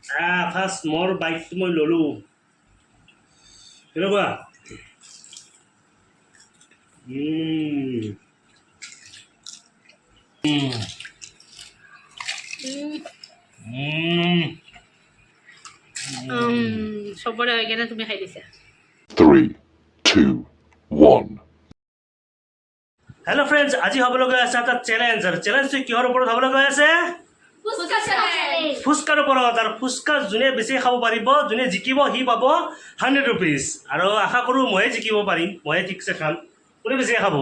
First মোৰ বাইকটো মই ল'লোঁ কেনেকুৱা চবৰে হৈ কেনে তুমি খাই দিছা 3, 2, 1. হেল্ল' ফ্ৰেণ্ডছ আজি হ'বলৈ গৈ আছে এটা চেলেঞ্জ আৰু চেলেঞ্জটো কিহৰ ওপৰত হ'বলৈ গৈ আছে ফুচকাৰ ওপৰত আৰু ফুচকা যোনে বেছি খাব পাৰিব যোনে জিকিব সি পাব 100 rupees আৰু আশা কৰোঁ ময়ে জিকিব পাৰিম ময়ে ঠিকছে খাম কোনে বেছিকৈ খাব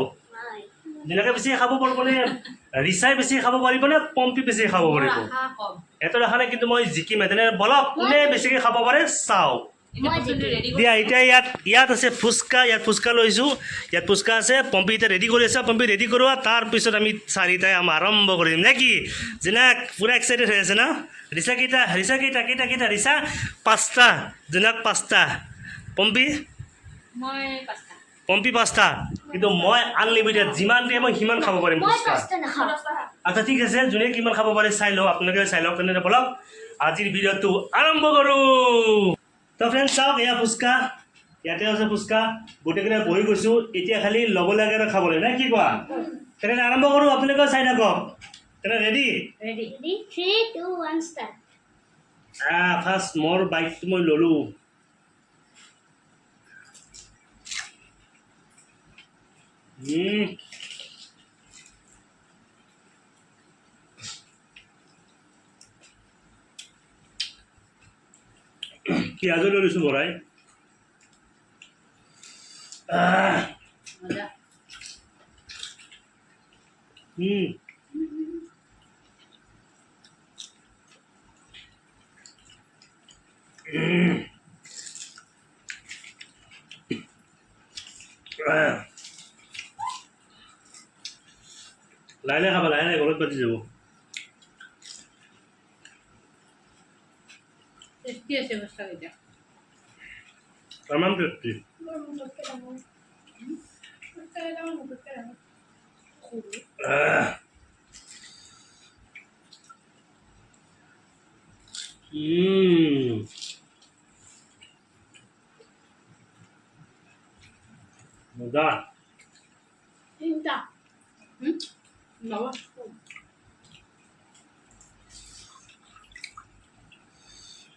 যেনেকৈ বেছিকৈ খাব পাৰিব মানে ৰিচাই বেছি খাব পাৰিব নে পম্পি বেছিকৈ খাব পাৰিব এটা দেখা নাই কিন্তু মই জিকিম তেনে বলক কোনে বেছিকৈ খাব পাৰে চাওঁ দিয়া এতিয়া ইয়াত আছে ফুচকা ইয়াত ফুচকা লৈছোঁ ইয়াত ফুচকা আছে পম্পি এতিয়া ৰেডি কৰি আছে পম্পি ৰেডি কৰোৱা তাৰপিছত আমি চাৰিটাই আৰম্ভ কৰিম নে কি জোনাক পূৰা এক্সাইটেড হৈ আছে ন ৰিচা কেইটা ৰিচা 5টা জোনাক 5টা পম্পি পম্পি 5টা কিন্তু মই আনলিমিটেড যিমান দিয়ে মই সিমান খাব পাৰিম ফুচকা আচ্ছা ঠিক আছে যোনে কিমান খাব পাৰে চাই লওঁ আপোনালোকে চাই লওক তেনেহ'লে বলক আজিৰ ভিডিঅ'টো আৰম্ভ কৰোঁ তো ফ্ৰেণ্ডছ চাওক এয়া ফুচকা ইয়াতে আছে ফুচকা গোটেইকেইটা বহি গৈছোঁ এতিয়া খালি ল'ব লাগে আৰু খাবলৈ নে কি কোৱা তেনেহ'লে আৰম্ভ কৰোঁ আপোনালোকেও চাই থাকক তেনেহ'লে ৰেডি ফাৰ্ষ্ট মোৰ বাইকটো মই ল'লোঁ পিঁয়াজো লৈ লৈছোঁ ভৰাই লাহে খাবা লাহে ঘৰত পাতি যাব টেষ্টি আছে ফুচকাকেইটা তামাম টেষ্টি মজা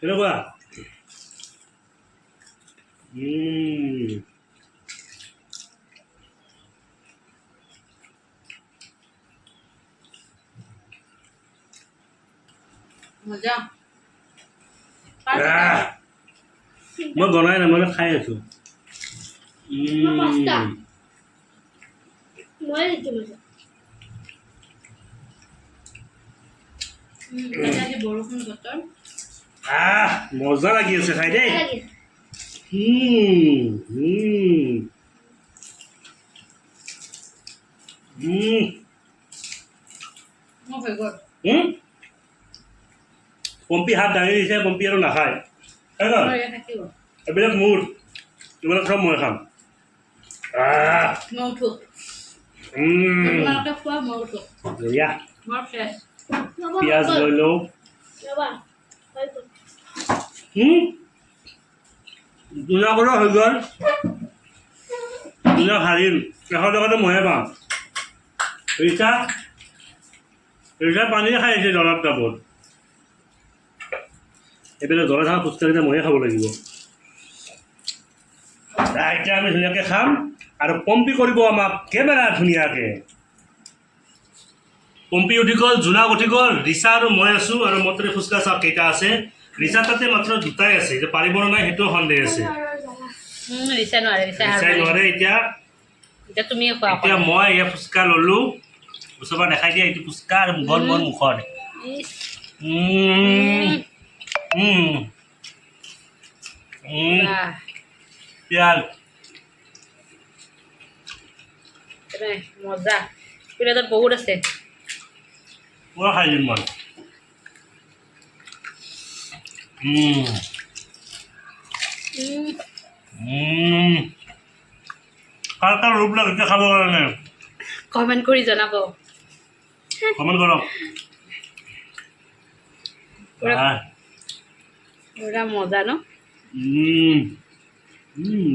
কেনেকুৱা মজা মই বনাই নাই মই খাই আছোঁ বৰষুণ বতৰ মজা লাগি আছে খাই দেই পম্পি হাত দাঙি দিছে পম্পি আৰু নাখায় এইবিলাক মোৰ এইবিলাক চব মই খাম বঢ়িয়া পিঁয়াজ লৈ লওঁ দুনাবোৰো হৈ গ'ল দুনা হাৰিল 100 টকাটো ময়ে পাম ৰিচা পানী খাই আহিছে জ্বলাৰ টাবত এইবিলাক জ্বলা থকা ফুচকাকেইটা ময়ে খাব লাগিব এতিয়া আমি ধুনীয়াকৈ খাম আৰু পম্পি কৰিব আমাক কেমেৰা ধুনীয়াকৈ পম্পি উঠি গ'ল জোনাক উঠি গ'ল ৰিচা আৰু মই আছোঁ আৰু মোৰ তাতে ফুচকা চাওক কেইটা আছে ৰিচা তাতে মাত্ৰ 2টাই আছে এতিয়া পাৰিব নে নাই সেইটোও সন্দেহ আছে ৰিচাই নোৱাৰে এতিয়া মই এয়া ফুচকা ল'লোঁ ওচৰৰ পৰা দেখাই দিয়া এইটো ফুচকা আৰু মোৰ মুখত পিঁয়াজ মজা প্লেটত বহুত আছে পূৰা খাই দিম মই কাৰ কাৰ ৰূপ লাগিছে খাবৰ কাৰণে কমেণ্ট কৰি জনাব কমেণ্ট কৰক পুৰা মজা ন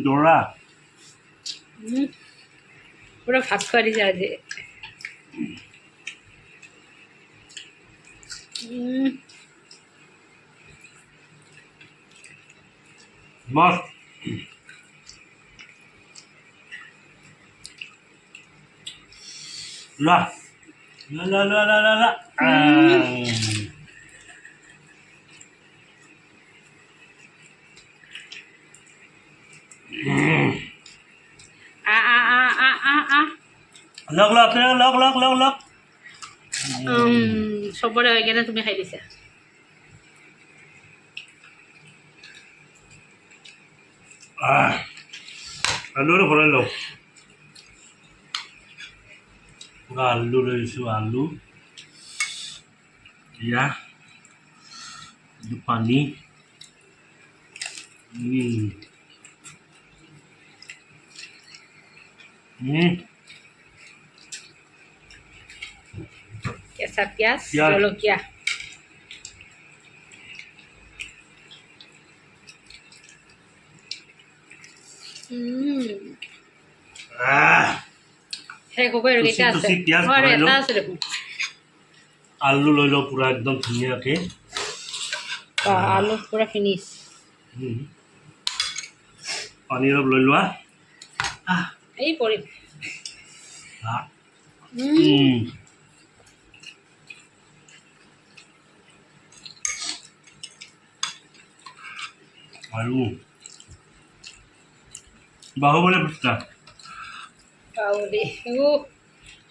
দৌৰা পুৰা ভাত খোৱা দিছে আজি মস্ত লা লা লা লা লা লা লা লগ লগ লগ লগ লগ লগ চবৰে হৈ কেনে তুমি খাই দিছা আলুৰে ভৰাই লওঁ পুৰা আলু লৈছোঁ আলু এয়া পানী কেঁচা পিঁয়াজ পিঁয়াজ। জলকীয়া শেষ হ'ব আৰু কেইটা আছে টুচি পিঁয়াজ আৰু ভৰাই লওঁ। এটা আছে দেখোন আলু লৈ লওঁ পুৰা একদম ধুনীয়াকৈ আলু পুৰা ফিনিছ পানী অলপ লৈ লোৱা এই পৰিম আৰু বাহুবলী ফুচকা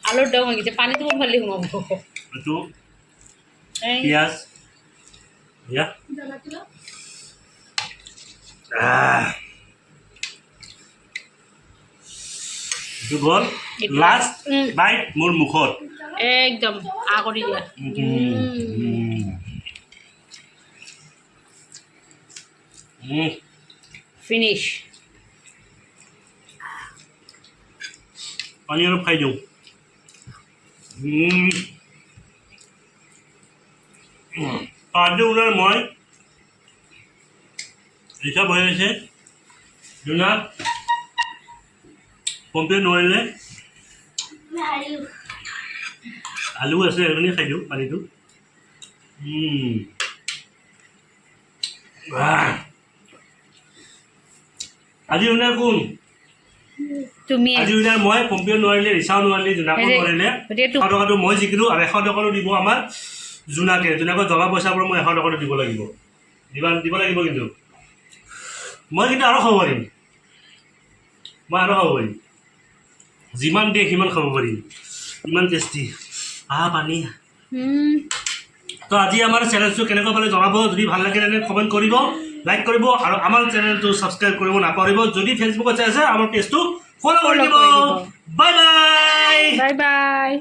আলুৰ দম হৈ গৈছে পানীটো কোনফালে সোমাব এইটো এই পিঁয়াজ এয়া এইটো গ'ল লাষ্ট বাইট মোৰ মুখত একদম কৰি দিয়া ফিনিছ পানী অলপ খাই দিওঁ আজি ওলাৰ মই হিচাপ হৈ আছে জোনা কমপ্লেইন নোৱাৰিলে আলু আছে সেইখিনি খাই দিওঁ পানীটো আজি ওলাৰ কোন তুমি আজি ওলাৰ মই কমপ্লেইন নোৱাৰিলে ৰিচাও নোৱাৰিলে জোনাকো নোৱাৰিলে গতিকে 100 টকাটো মই জিকিলোঁ আৰু 100 টকাটো দিব আমাৰ জোনাকে জোনাকৰ জমা পইচাবোৰ মই 100 টকাটো দিব লাগিব দিব লাগিব কিন্তু মই কিন্তু আৰু খাব পাৰিম যিমান দিয়ে সিমান খাব পাৰিম ইমান টেষ্টি পানী তো আজি আমাৰ চেনেলটো কেনেকুৱা পালে জনাব যদি ভাল লাগে তেনে কমেণ্ট কৰিব লাইক কৰিব আৰু আমাৰ চেনেলটো ছাবস্ক্ৰাইব কৰিব নাপাহৰিব যদি ফেচবুকত চাই আছে আমাৰ পেজটো ফ'ল' কৰি দিব বাই বাই বাই বাই